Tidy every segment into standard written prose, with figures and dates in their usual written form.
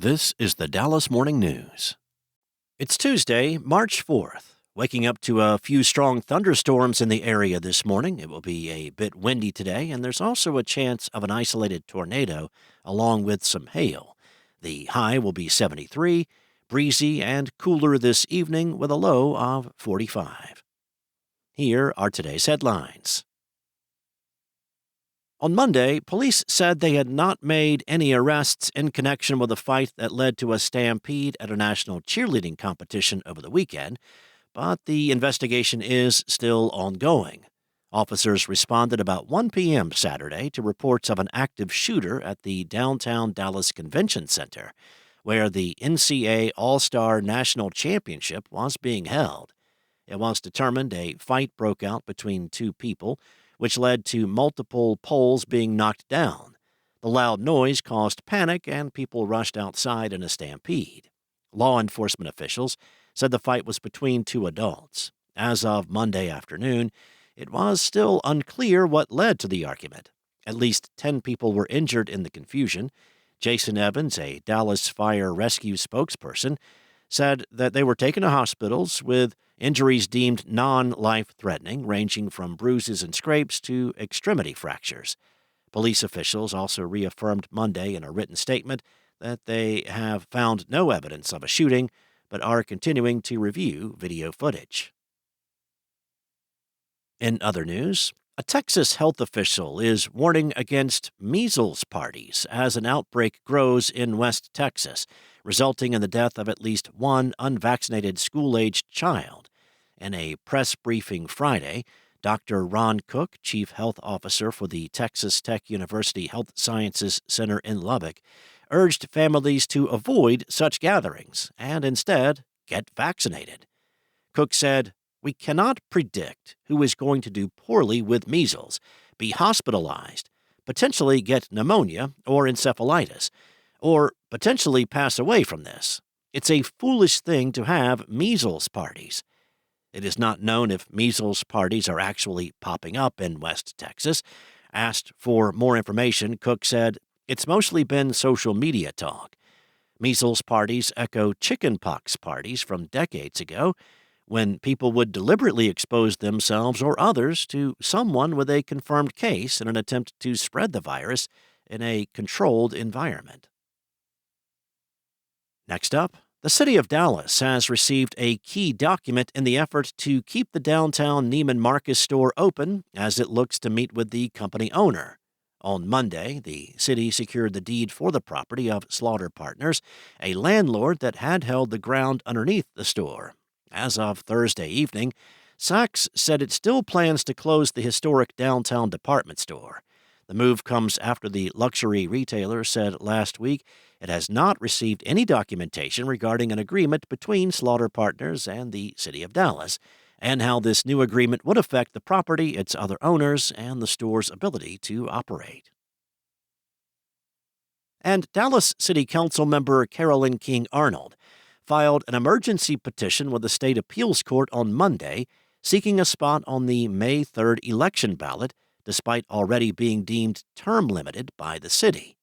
This is the Dallas Morning News. It's Tuesday, March 4th. Waking up to a few strong thunderstorms in the area this morning. It will be a bit windy today, and there's also a chance of an isolated tornado along with some hail. The high will be 73, breezy and cooler this evening with a low of 45. Here are today's headlines. On Monday, police said they had not made any arrests in connection with a fight that led to a stampede at a national cheerleading competition over the weekend, but the investigation is still ongoing. Officers responded about 1 p.m. Saturday to reports of an active shooter at the downtown Dallas Convention Center, where the NCAA All-Star National Championship was being held. It was determined a fight broke out between two people, which led to multiple poles being knocked down. The loud noise caused panic, and people rushed outside in a stampede. Law enforcement officials said the fight was between two adults. As of Monday afternoon, it was still unclear what led to the argument. At least 10 people were injured in the confusion. Jason Evans, a Dallas Fire Rescue spokesperson, said that they were taken to hospitals with injuries deemed non-life-threatening, ranging from bruises and scrapes to extremity fractures. Police officials also reaffirmed Monday in a written statement that they have found no evidence of a shooting, but are continuing to review video footage. In other news, a Texas health official is warning against measles parties as an outbreak grows in West Texas, resulting in the death of at least one unvaccinated school-aged child. In a press briefing Friday, Dr. Ron Cook, Chief Health Officer for the Texas Tech University Health Sciences Center in Lubbock, urged families to avoid such gatherings and instead get vaccinated. Cook said, "We cannot predict who is going to do poorly with measles, be hospitalized, potentially get pneumonia or encephalitis, or potentially pass away from this. It's a foolish thing to have measles parties." It is not known if measles parties are actually popping up in West Texas. Asked for more information, Cook said, "It's mostly been social media talk." Measles parties echo chickenpox parties from decades ago, when people would deliberately expose themselves or others to someone with a confirmed case in an attempt to spread the virus in a controlled environment. Next up, the city of Dallas has received a key document in the effort to keep the downtown Neiman Marcus store open as it looks to meet with the company owner. On Monday, the city secured the deed for the property of Slaughter Partners, a landlord that had held the ground underneath the store. As of Thursday evening, Saks said it still plans to close the historic downtown department store. The move comes after the luxury retailer said last week it has not received any documentation regarding an agreement between Slaughter Partners and the City of Dallas, and how this new agreement would affect the property, its other owners, and the store's ability to operate. And Dallas City Council member Carolyn King Arnold filed an emergency petition with the state appeals court on Monday, seeking a spot on the May 3rd election ballot, despite already being deemed term-limited by the city.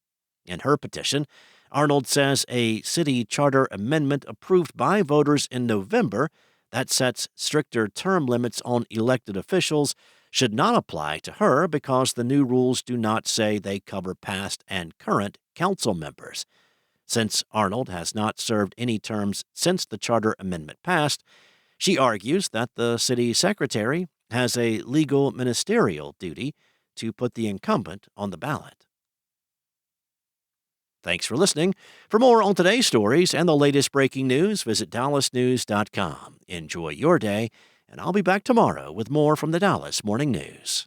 In her petition, Arnold says a city charter amendment approved by voters in November that sets stricter term limits on elected officials should not apply to her because the new rules do not say they cover past and current council members. Since Arnold has not served any terms since the charter amendment passed, she argues that the city secretary has a legal ministerial duty to put the incumbent on the ballot. Thanks for listening. For more on today's stories and the latest breaking news, visit dallasnews.com. Enjoy your day, and I'll be back tomorrow with more from the Dallas Morning News.